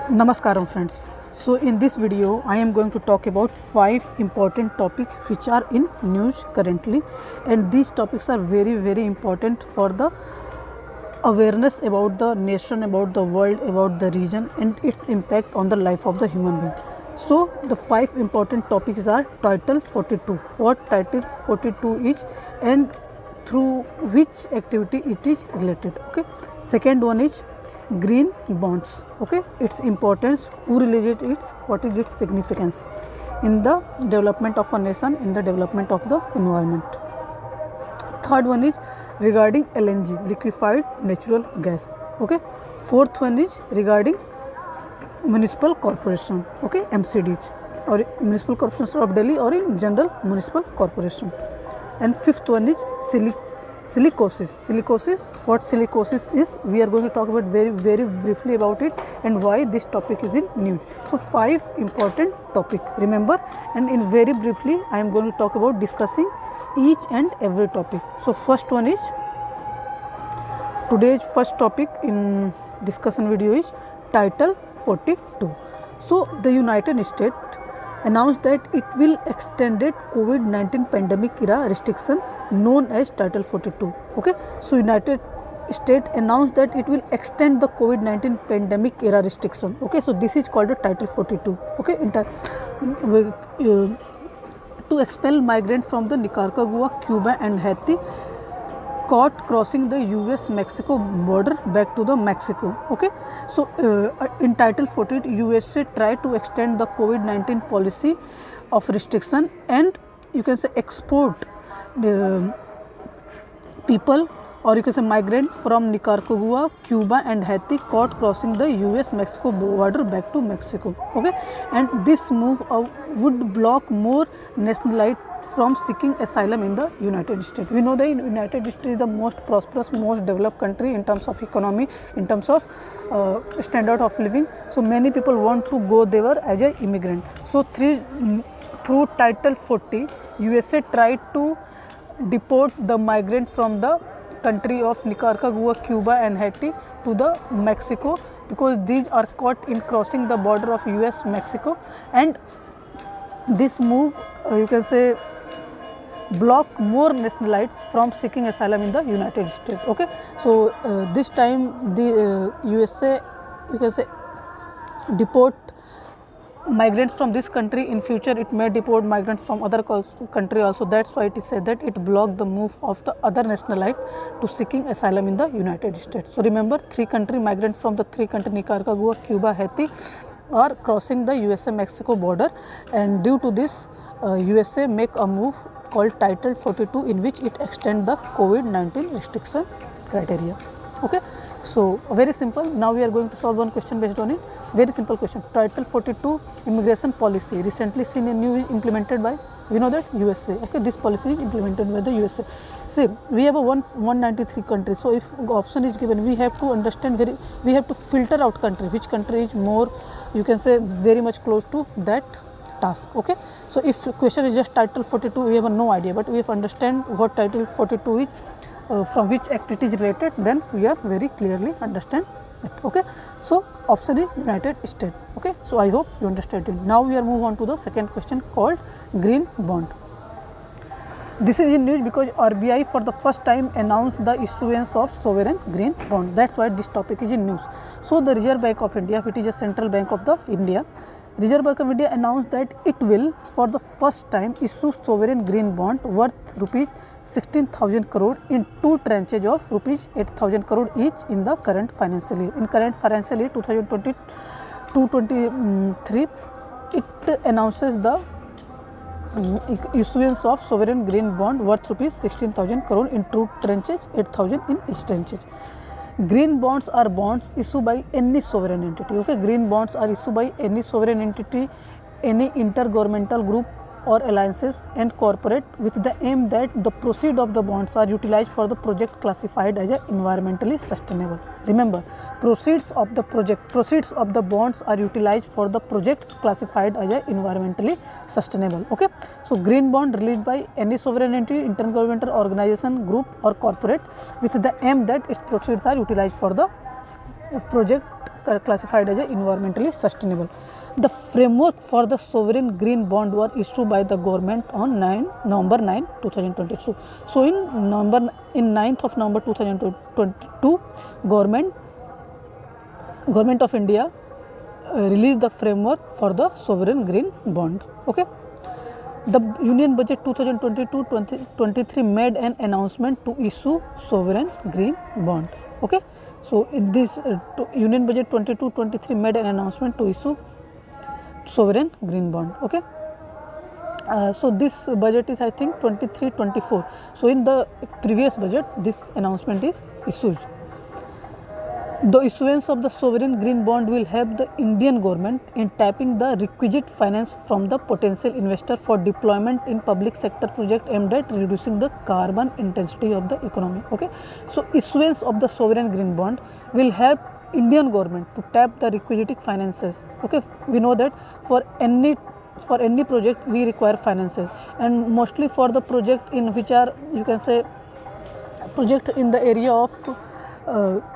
Namaskaram friends. So in this video I am going to talk about 5 important topics which are in news currently, and these topics are very important for the awareness about the nation, about the world, about the region and its impact on the life of the human being. So the 5 important topics are Title 42, what Title 42 is and through which activity it is related. Okay. Second one is green bonds. Okay, its importance, who released it, what is its significance in the development of a nation, in the development of the environment. Third one is regarding LNG, liquefied natural gas. Okay. Fourth one is regarding municipal corporation. Okay, MCDs or municipal corporation of Delhi or in general municipal corporation. And fifth one is silicosis. What silicosis is, we are going to talk about very briefly about it and why this topic is in news. So 5 important topic, remember, and in very briefly I am going to talk about discussing each and every topic. So first one is, today's first topic in discussion video is Title 42. So the United States announced that it will extended COVID-19 pandemic era restriction known as Title 42. Okay, so United States announced that it will extend the COVID-19 pandemic era restriction. Okay, so this is called a Title 42. Okay, to expel migrants from the Nicaragua, Cuba and Haiti caught crossing the US-Mexico border back to the Mexico. Okay, so in Title 48, USA tried to extend the COVID-19 policy of restriction, and you can say export the people, or you can say migrant from Nicaragua, Cuba and Haiti caught crossing the US-Mexico border back to Mexico. Okay, and this move would block more nationalites from seeking asylum in the United States. We know the United States is the most prosperous, most developed country in terms of economy, in terms of standard of living. So many people want to go there as an immigrant. So through Title 40, USA tried to deport the migrant from the country of Nicaragua, Cuba and Haiti to the Mexico, because these are caught in crossing the border of US-Mexico, and this move you can say block more nationalites from seeking asylum in the United States. Okay, so this time the USA, you can say, deport migrants from this country. In future it may deport migrants from other country also. That's why it is said that it blocked the move of the other nationalite to seeking asylum in the United States. So remember, 3 country migrants from the 3 country Nicaragua, Cuba, Haiti are crossing the USA-Mexico border, and due to this USA make a move called Title 42 in which it extend the COVID-19 restriction criteria. Okay, so very simple. Now we are going to solve one question based on it. Very simple question. Title 42 immigration policy recently seen in news implemented by, we know that, USA. Okay, this policy is implemented by the USA. See, we have a 193 countries. So if option is given, we have to understand we have to filter out country, which country is more, you can say, very much close to that task. Okay, so if question is just Title 42, we have no idea, but we have to understand what Title 42 is, from which act it is related, then we are very clearly understand it. Okay, so option is United States. Okay, so I hope you understand it. Now we are move on to the second question called green bond. This is in news because RBI for the first time announced the issuance of sovereign green bond. That's why this topic is in news. So the Reserve Bank of India, which is a central bank of the India, Reserve Bank of India announced that it will for the first time issue sovereign green bond worth rupees 16,000 crore in 2 tranches of rupees 8,000 crore each in the current financial year. In current financial year 2022-23, it announces the issuance of sovereign green bond worth rupees 16,000 crore in 2 tranches, 8,000 in each tranches. Green bonds are bonds issued by any sovereign entity. Okay, green bonds are issued by any sovereign entity, any intergovernmental group or alliances and corporate, with the aim that the proceeds of the bonds are utilized for the project classified as environmentally sustainable. Remember, proceeds of the bonds are utilized for the projects classified as environmentally sustainable. Okay, so green bond released by any sovereign entity, intergovernmental organization, group or corporate, with the aim that its proceeds are utilized for the project classified as environmentally sustainable. The framework for the sovereign green bond were issued by the government on November 9, 2022. So in 9th of November 2022, Government of India released the framework for the sovereign green bond. Okay. The Union Budget 2022-23 made an announcement to issue sovereign green bond. Okay. So in this Union Budget 22-23 made an announcement to issue sovereign green bond. Okay. So this budget is, I think, 23-24. So in the previous budget, this announcement is issued. The issuance of the sovereign green bond will help the Indian government in tapping the requisite finance from the potential investor for deployment in public sector project aimed at reducing the carbon intensity of the economy. Okay. So issuance of the sovereign green bond will help Indian government to tap the requisite finances. Okay. We know that for any project we require finances, and mostly for the project in which are, you can say, project in the area of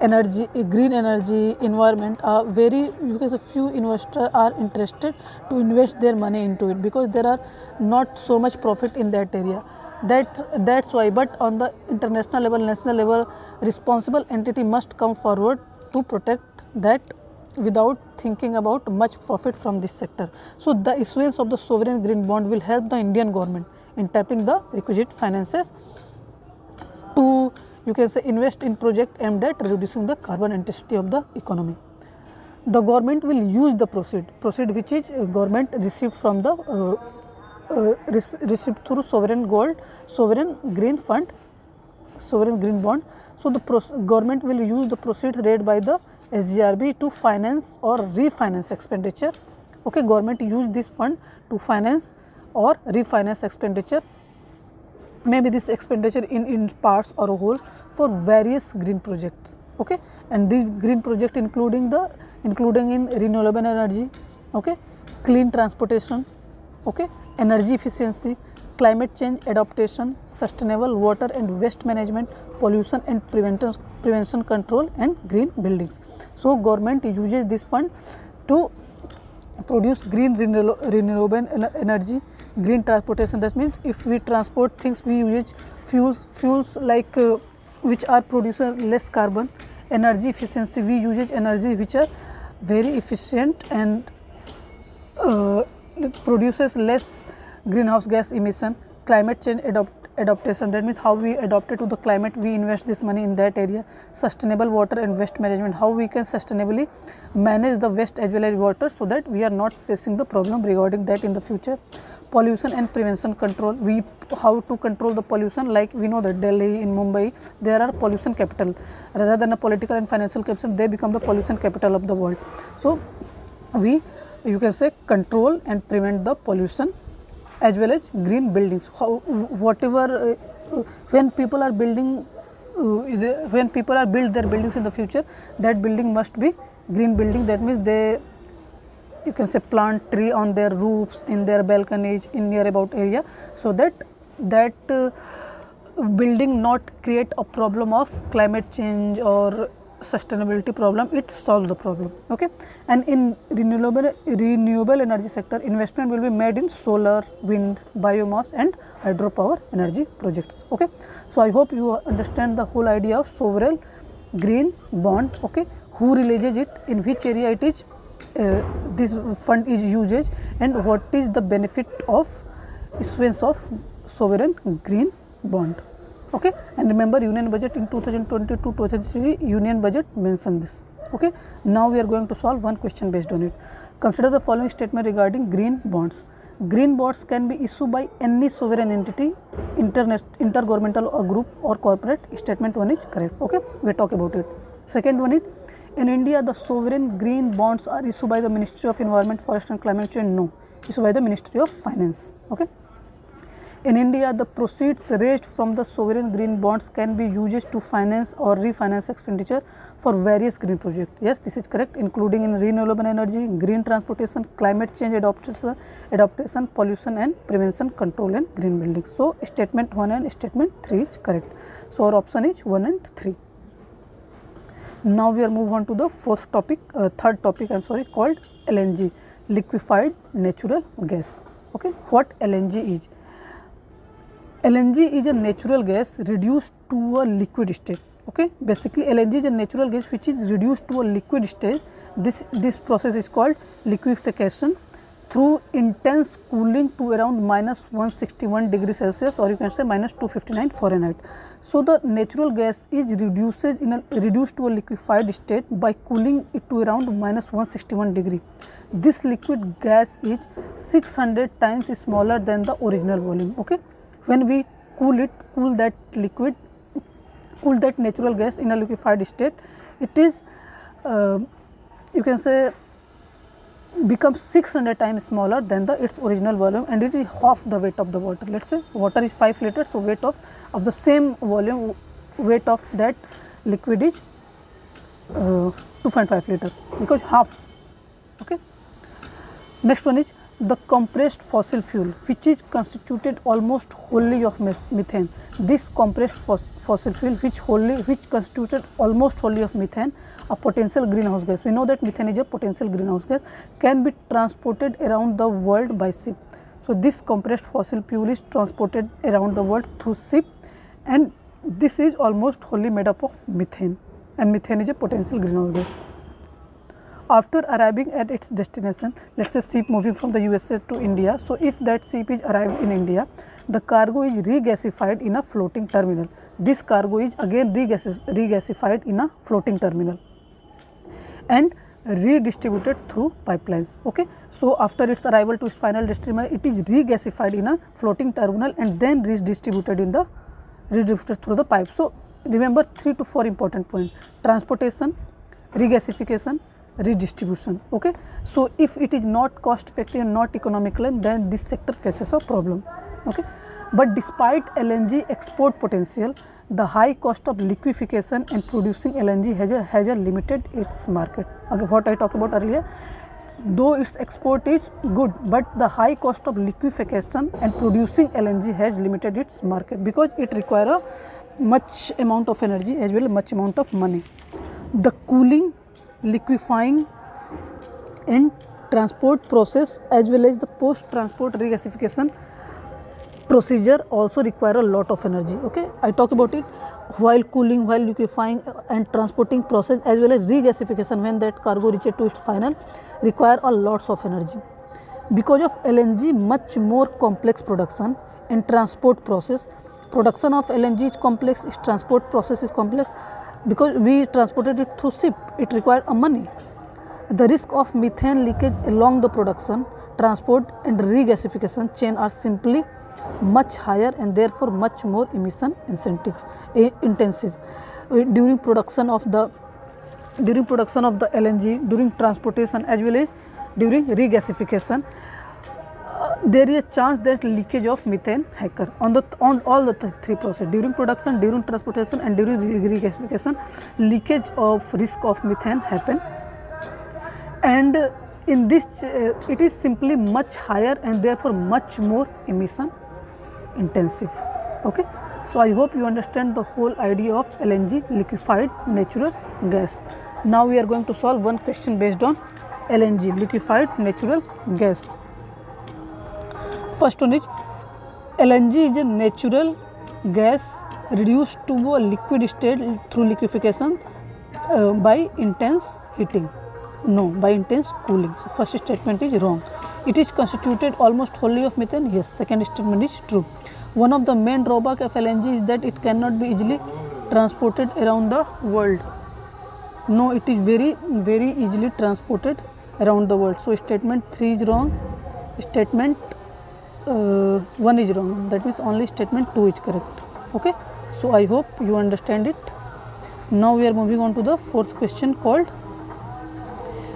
energy, green energy, environment, very, because a few investors are interested to invest their money into it, because there are not so much profit in that area. That's why. But on the international level, national level, responsible entity must come forward to protect that without thinking about much profit from this sector. So the issuance of the sovereign green bond will help the Indian government in tapping the requisite finances to, you can say, invest in project aimed at reducing the carbon intensity of the economy. The government will use the proceed which is government received from the received through sovereign green fund, sovereign green bond. So the government will use the proceeds raised by the SGRB to finance or refinance expenditure. Okay, government use this fund to finance or refinance expenditure, maybe this expenditure in parts or a whole, for various green projects. Okay, and these green project including in renewable energy, okay, clean transportation, okay, energy efficiency, climate change adaptation, sustainable water and waste management, pollution and prevention control, and green buildings. So government uses this fund to produce green renewable energy, green transportation. That means if we transport things, we use fuels like which are producing less carbon. Energy efficiency, we use energy which are very efficient and produces less greenhouse gas emission. Climate change adaptation, that means how we adapted to the climate, we invest this money in that area. Sustainable water and waste management, how we can sustainably manage the waste as well as water, so that we are not facing the problem regarding that in the future. Pollution and prevention control, how to control the pollution, like we know that Delhi, in Mumbai, there are pollution capital. Rather than a political and financial capital, they become the pollution capital of the world. So we, you can say, control and prevent the pollution, as well as green buildings. Whatever when people are building, when people are build their buildings in the future, that building must be green building. That means they, you can say, plant tree on their roofs, in their balconies, in near about area, so that building not create a problem of climate change or sustainability problem, it solves the problem. Okay, and in renewable energy sector, investment will be made in solar, wind, biomass and hydropower energy projects. Okay, so I hope you understand the whole idea of sovereign green bond. Okay, who releases it, in which area it is, this fund is used, and what is the benefit of issuance of sovereign green bond. Okay, and remember, Union Budget in 2022-2023 Union Budget mentioned this. Okay, now we are going to solve one question based on it. Consider the following statement regarding green bonds. Green bonds can be issued by any sovereign entity, intergovernmental or group or corporate. Statement 1 is correct. Okay, we talk about it. Second one is, in India the sovereign green bonds are issued by the Ministry of Environment, Forest and Climate Change. No, issued by the Ministry of Finance. Okay. In India, the proceeds raised from the sovereign green bonds can be used to finance or refinance expenditure for various green projects. Yes, this is correct, including in renewable energy, green transportation, climate change adaptation, pollution and prevention control, and green buildings. So statement 1 and statement 3 is correct. So our option is 1 and 3. Now we are move on to the third topic called LNG, liquefied natural gas. Okay, what LNG is? LNG is a natural gas reduced to a liquid state. Okay, basically LNG is a natural gas which is reduced to a liquid stage. This process is called liquefaction through intense cooling to around minus 161 degrees Celsius, or you can say minus 259 Fahrenheit. So the natural gas is reduced to a liquefied state by cooling it to around minus 161 degree. This liquid gas is 600 times smaller than the original volume. Okay, when we cool that natural gas in a liquefied state, it is you can say becomes 600 times smaller than its original volume, and it is half the weight of the water. Let's say water is 5 liters, so weight of the same volume, weight of that liquid is 2.5 liter, because half. Okay. Next one is the compressed fossil fuel, which is constituted almost wholly of methane. This compressed fossil fuel, which constituted almost wholly of methane, a potential greenhouse gas. We know that methane is a potential greenhouse gas, can be transported around the world by ship. So this compressed fossil fuel is transported around the world through ship, and this is almost wholly made up of methane, and methane is a potential greenhouse gas. After arriving at its destination, let's say ship moving from the USA to India. So if that ship is arrived in India, the cargo is regasified in a floating terminal. This cargo is again regasified in a floating terminal and redistributed through pipelines. Okay, so after its arrival to its final destination, it is regasified in a floating terminal and then redistributed through the pipe. So remember 3 to 4 important points: transportation, regasification, redistribution. Okay, so if it is not cost effective and not economical, then this sector faces a problem. Okay, but despite LNG export potential, the high cost of liquefaction and producing LNG has a limited its market. Okay, what I talked about earlier, though its export is good, but the high cost of liquefaction and producing LNG has limited its market, because it requires a much amount of energy as well as much amount of money. The cooling, liquefying and transport process as well as the post transport regasification procedure also require a lot of energy. Okay, I talk about it. While cooling, while liquefying and transporting process as well as regasification, when that cargo reaches to its final, require a lots of energy. Because of LNG much more complex production and transport process, production of LNG is complex, its transport process is complex. Because we transported it through ship, it required money. The risk of methane leakage along the production, transport and regasification chain are simply much higher and therefore much more emission intensive. During production of the LNG, during transportation as well as during regasification, there is a chance that leakage of methane occur on all the three processes: during production, during transportation and during regasification. Leakage of risk of methane happen, and in this it is simply much higher and therefore much more emission intensive. Okay, so I hope you understand the whole idea of LNG, liquefied natural gas. Now we are going to solve one question based on LNG, liquefied natural gas. First one is, LNG is a natural gas reduced to a liquid state through liquefaction by intense heating. No, by intense cooling. So first statement is wrong. It is constituted almost wholly of methane. Yes, second statement is true. One of the main drawbacks of LNG is that it cannot be easily transported around the world. No, it is very easily transported around the world. So statement 3 is wrong. Statement 1 is wrong. That means only statement 2 is correct. Okay, so I hope you understand it. Now we are moving on to the fourth question called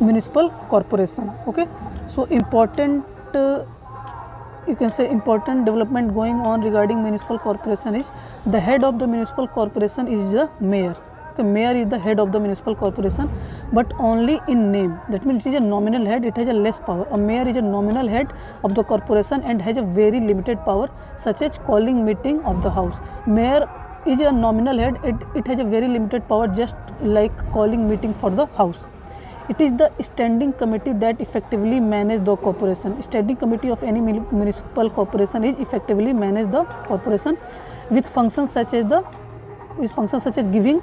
municipal corporation. Okay, so important you can say important development going on regarding municipal corporation is the head of the municipal corporation is the mayor. Okay, mayor is the head of the municipal corporation, but only in name. That means it is a nominal head, it has a less power. A mayor is a nominal head of the corporation and has a very limited power, such as calling meeting of the house. Mayor is a nominal head. It has a very limited power, just like calling meeting for the house. It is the standing committee that effectively manage the corporation. Standing committee of any municipal corporation is effectively manage the corporation with functions such as giving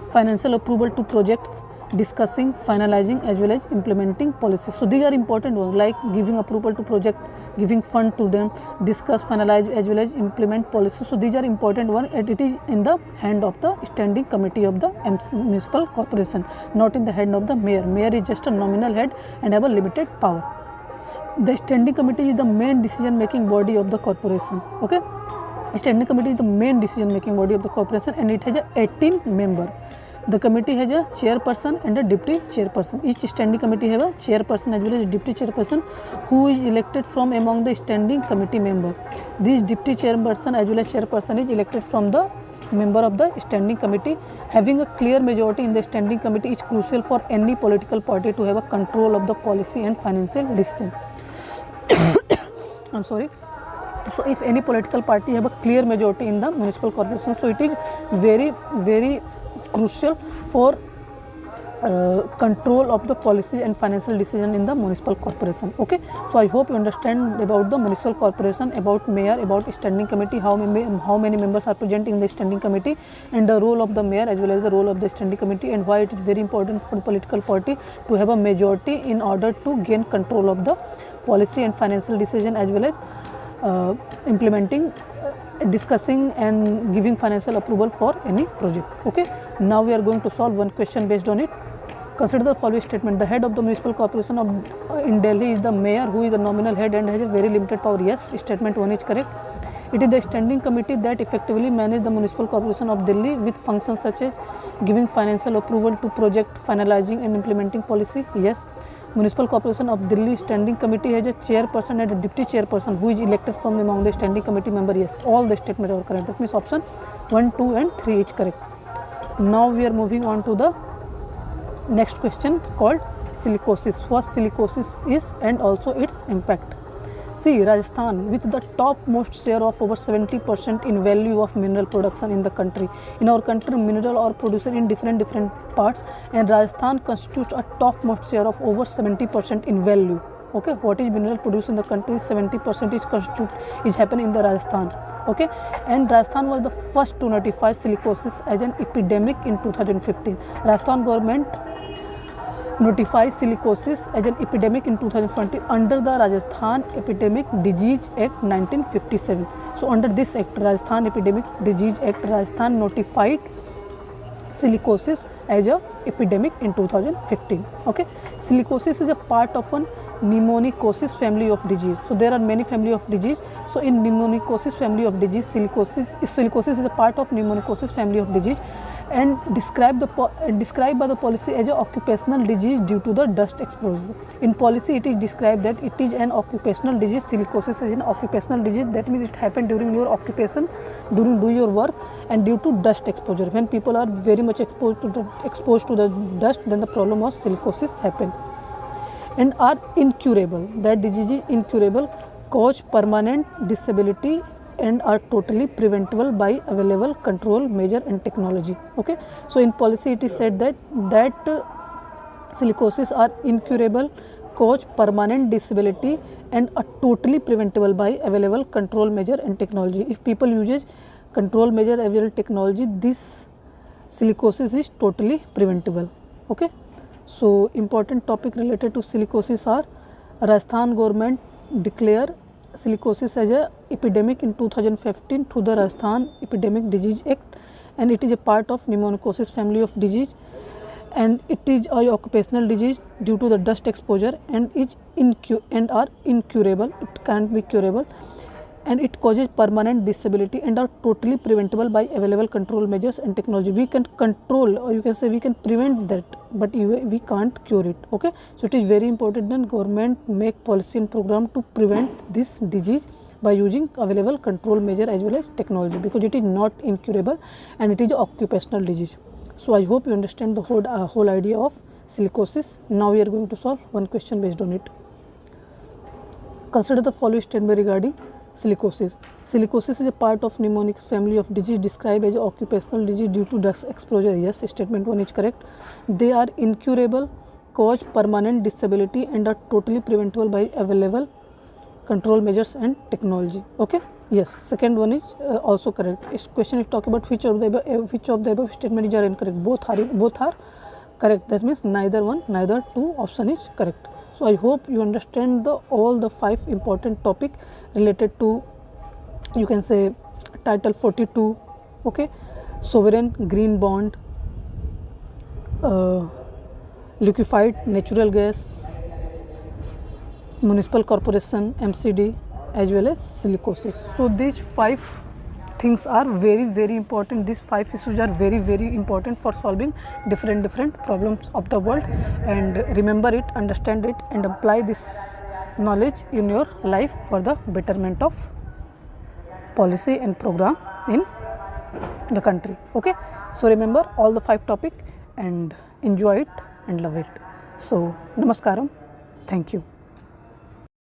financial approval to projects, discussing, finalizing as well as implementing policies. So these are important ones, like giving approval to project, giving fund to them, discuss, finalize as well as implement policies. So these are important ones, and it is in the hand of the standing committee of the municipal corporation, not in the hand of the mayor. Mayor is just a nominal head and have a limited power. The standing committee is the main decision making body of the corporation. Okay, standing committee is the main decision making body of the corporation, and it has a 18 member. The committee has a chairperson and a deputy chairperson. Each standing committee have a chairperson as well as deputy chairperson who is elected from among the standing committee member. This deputy chairperson as well as chairperson is elected from the member of the standing committee. Having a clear majority in the standing committee is crucial for any political party to have a control of the policy and financial decision. I'm sorry. So if any political party have a clear majority in the municipal corporation, so it is very crucial for control of the policy and financial decision in the municipal corporation. Okay, so I hope you understand about the municipal corporation, about mayor, about standing committee, how many members are present in the standing committee, and the role of the mayor as well as the role of the standing committee, and why it is very important for the political party to have a majority in order to gain control of the policy and financial decision as well as implementing, discussing and giving financial approval for any project. Okay, now we are going to solve one question based on it. Consider the following statement. The head of the municipal corporation in Delhi is the mayor, who is the nominal head and has a very limited power. Yes, statement 1 is correct. It is the standing committee that effectively manage the municipal corporation of Delhi with functions such as giving financial approval to project, finalizing and implementing policy. Yes. Municipal Corporation of Delhi Standing Committee has a chairperson and a deputy chairperson who is elected from among the standing committee member. Yes, all the statements are correct. That means option 1, 2 and 3 is correct. Now we are moving on to the next question called silicosis. What silicosis is and also its impact. See, Rajasthan with the topmost share of over 70% in value of mineral production in the country. In our country, mineral are produced in different parts, and Rajasthan constitutes a topmost share of over 70% in value. Okay, what is mineral produced in the country? 70% is happening in the Rajasthan. Okay, and Rajasthan was the first to notify silicosis as an epidemic in 2015. Rajasthan government notifies silicosis as an epidemic in 2020 under the Rajasthan Epidemic Disease Act 1957. So under this act, Rajasthan Epidemic Disease Act, Rajasthan notified silicosis as a epidemic in 2015. Okay, silicosis is a part of an pneumonicosis family of disease. So there are many family of disease. So in pneumonicosis family of disease, silicosis is a part of pneumonicosis family of disease, and described by the policy as a occupational disease due to the dust exposure. In policy, it is described that it is an occupational disease. Silicosis is an occupational disease. That means it happened during your occupation, during do your work, and due to dust exposure. When people are very much exposed to the dust, then the problem of silicosis happen, and are incurable. That disease is incurable, cause permanent disability, and are totally preventable by available control measure and technology. Okay, so in policy it is said that silicosis are incurable, cause permanent disability, and are totally preventable by available control measure and technology. If people uses control measure available technology, this silicosis is totally preventable. Okay, so important topic related to silicosis are: Rajasthan government declare silicosis as a epidemic in 2015 through the Rajasthan Epidemic Disease Act, and it is a part of pneumonicosis family of disease, and it is a occupational disease due to the dust exposure, and are incurable. It can't be curable, and it causes permanent disability and are totally preventable by available control measures and technology. We can control, or you can say we can prevent that, but we can't cure it. Okay, so it is very important that government make policy and program to prevent this disease by using available control measure as well as technology, because it is not incurable and it is an occupational disease. So I hope you understand the whole idea of silicosis. Now we are going to solve one question based on it. Consider the following statement regarding Silicosis. Silicosis is a part of pneumonic family of disease described as occupational disease due to dust exposure. Yes, statement 1 is correct. They are incurable, cause permanent disability and are totally preventable by available control measures and technology. Okay. Yes, second one is also correct. This question is talking about which of the above statement are incorrect. Both are correct. That means neither one, neither two option is correct. So I hope you understand all the 5 important topic related to, you can say, Title 42. Okay, sovereign green bond, liquefied natural gas, municipal corporation, MCD, as well as silicosis. So these 5 things are very important. These 5 issues are very important for solving different problems of the world. And remember it, understand it, and apply this knowledge in your life for the betterment of policy and program in the country. Okay, so remember all the 5 topic and enjoy it and love it. So namaskaram, thank you.